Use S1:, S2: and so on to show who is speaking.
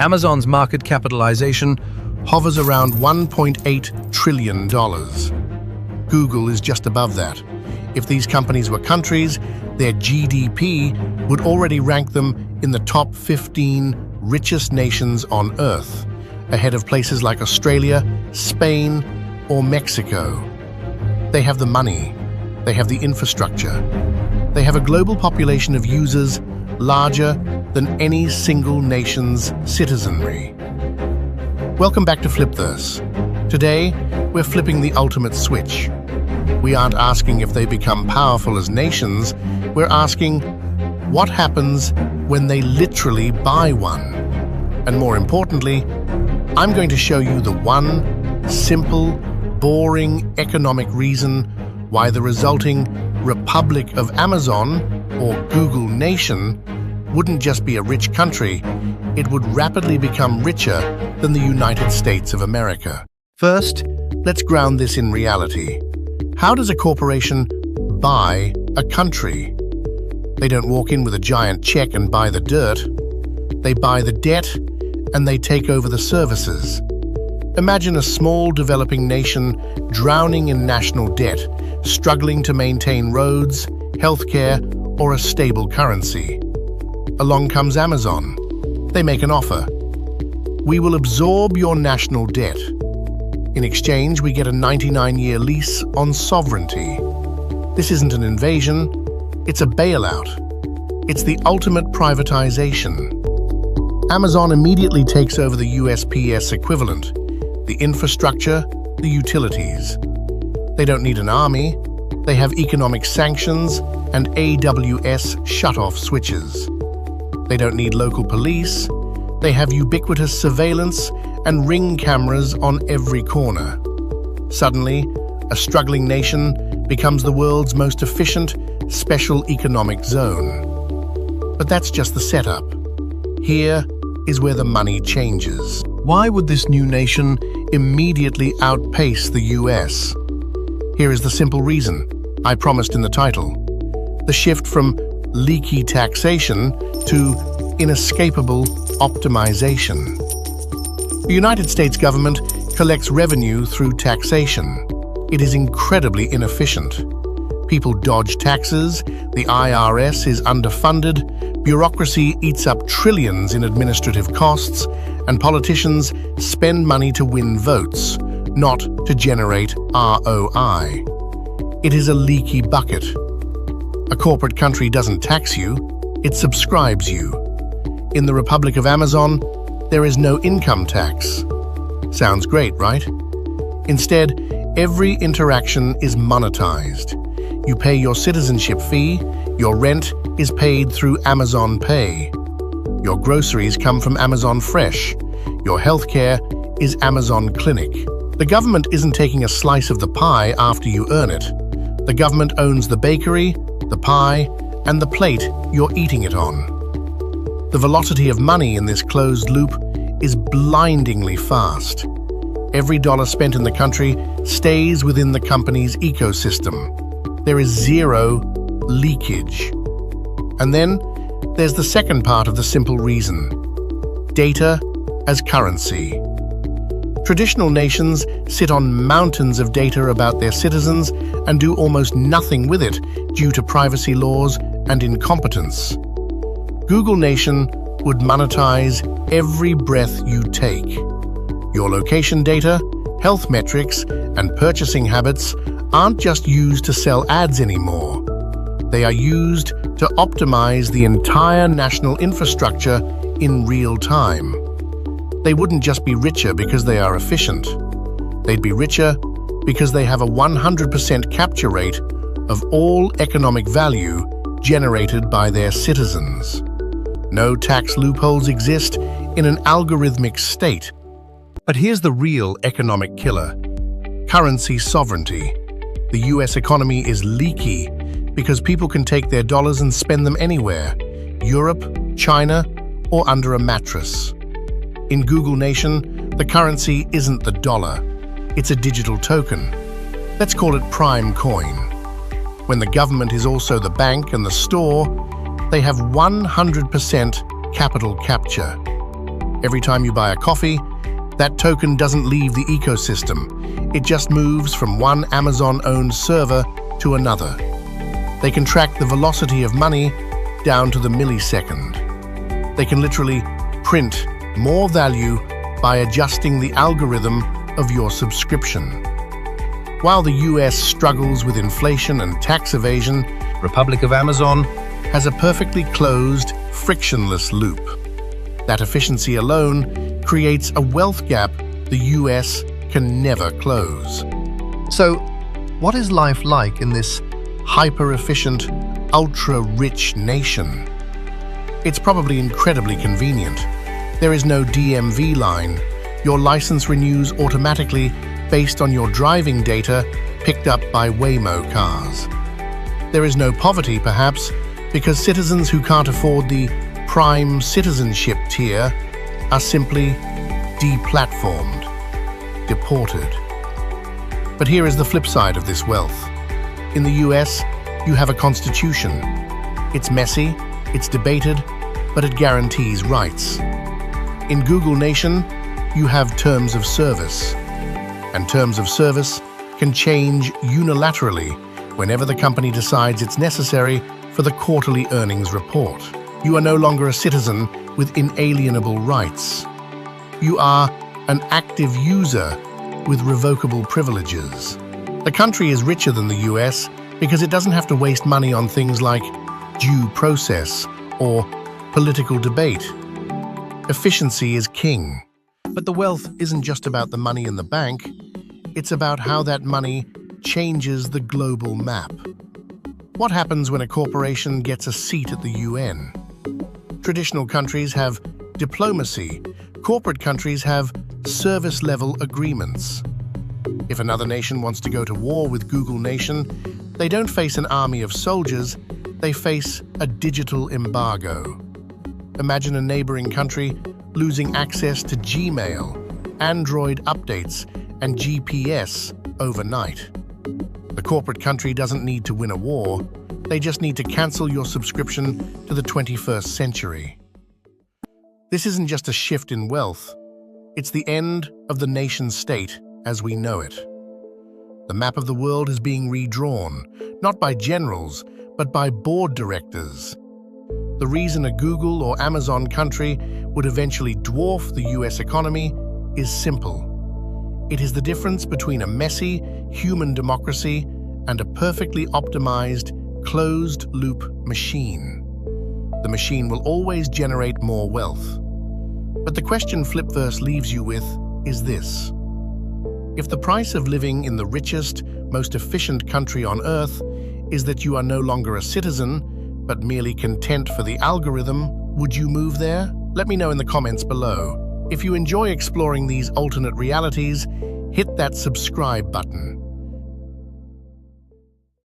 S1: Amazon's market capitalization
S2: hovers around $1.8 trillion. Google is just above that. If these companies were countries, their GDP would already rank them in the top 15 richest nations on Earth, ahead of places like Australia, Spain, or Mexico. They have the money, they have the infrastructure, they have a global population of users larger than any single nation's citizenry. Welcome back to Flipverse. Today, we're flipping the ultimate switch. We aren't asking if they become powerful as nations, we're asking what happens when they literally buy one. And more importantly, I'm going to show you the one simple, boring economic reason why the resulting Republic of Amazon, or Google Nation, wouldn't just be a rich country, it would rapidly become richer than the United States of America. First, let's ground this in reality. How does a corporation buy a country? They don't walk in with a giant check and buy the dirt. They buy the debt and they take over the services. Imagine a small developing nation drowning in national debt, struggling to maintain roads, healthcare, or a stable currency. Along comes Amazon. They make an offer. We will absorb your national debt. In exchange, we get a 99-year lease on sovereignty. This isn't an invasion, it's a bailout. It's the ultimate privatization. Amazon immediately takes over the USPS equivalent, the infrastructure, the utilities. They don't need an army, they have economic sanctions and AWS shutoff switches. They don't need local police, they have ubiquitous surveillance and ring cameras on every corner. Suddenly, a struggling nation becomes the world's most efficient special economic zone. But that's just the setup. Here is where the money changes. Why would this new nation immediately outpace the US? Here is the simple reason, I promised in the title. The shift from leaky taxation to inescapable optimization. The United States government collects revenue through taxation. It is incredibly inefficient. People dodge taxes, the IRS is underfunded, bureaucracy eats up trillions in administrative costs, and politicians spend money to win votes, not to generate ROI. It is a leaky bucket. A corporate country doesn't tax you, it subscribes you. In the Republic of Amazon, there is no income tax. Sounds great, right? Instead, every interaction is monetized. You pay your citizenship fee, your rent is paid through Amazon Pay. Your groceries come from Amazon Fresh. Your healthcare is Amazon Clinic. The government isn't taking a slice of the pie after you earn it. The government owns the bakery, the pie, and the plate you're eating it on. The velocity of money in this closed loop is blindingly fast. Every dollar spent in the country stays within the company's ecosystem. There is zero leakage. And then there's the second part of the simple reason: data as currency. Traditional nations sit on mountains of data about their citizens and do almost nothing with it due to privacy laws and incompetence. Google Nation would monetize every breath you take. Your location data, health metrics, and purchasing habits aren't just used to sell ads anymore. They are used to optimize the entire national infrastructure in real time. They wouldn't just be richer because they are efficient. They'd be richer because they have a 100% capture rate of all economic value generated by their citizens. No tax loopholes exist in an algorithmic state. But here's the real economic killer: currency sovereignty. The US economy is leaky because people can take their dollars and spend them anywhere: Europe, China, or under a mattress. In Google Nation, the currency isn't the dollar, it's a digital token. Let's call it Prime Coin. When the government is also the bank and the store, they have 100% capital capture. Every time you buy a coffee, that token doesn't leave the ecosystem. It just moves from one Amazon-owned server to another. They can track the velocity of money down to the millisecond. They can literally print more value by adjusting the algorithm of your subscription. While the US struggles with inflation and tax evasion,
S1: Republic of Amazon
S2: has a perfectly closed, frictionless loop. That efficiency alone creates a wealth gap the US can never close. So, what is life like in this hyper-efficient, ultra-rich nation? It's probably incredibly convenient. There is no DMV line. Your license renews automatically based on your driving data picked up by Waymo cars. There is no poverty, perhaps, because citizens who can't afford the prime citizenship tier are simply deplatformed, deported. But here is the flip side of this wealth. In the US, you have a constitution. It's messy, it's debated, but it guarantees rights. In Google Nation, you have terms of service. And terms of service can change unilaterally whenever the company decides it's necessary for the quarterly earnings report. You are no longer a citizen with inalienable rights. You are an active user with revocable privileges. The country is richer than the US because it doesn't have to waste money on things like due process or political debate. Efficiency is king. But the wealth isn't just about the money in the bank, it's about how that money changes the global map. What happens when a corporation gets a seat at the UN? Traditional countries have diplomacy. Corporate countries have service-level agreements. If another nation wants to go to war with Google Nation, they don't face an army of soldiers, they face a digital embargo. Imagine a neighboring country losing access to Gmail, Android updates, and GPS overnight. The corporate country doesn't need to win a war, they just need to cancel your subscription to the 21st century. This isn't just a shift in wealth, it's the end of the nation-state as we know it. The map of the world is being redrawn, not by generals, but by board directors. The reason a Google or Amazon country would eventually dwarf the US economy is simple. It is the difference between a messy human democracy and a perfectly optimized, closed-loop machine. The machine will always generate more wealth. But the question Flipverse leaves you with is this. If the price of living in the richest, most efficient country on Earth is that you are no longer a citizen, but merely content for the algorithm, would you move there? Let me know in the comments below. If you enjoy exploring these alternate realities, hit that subscribe button.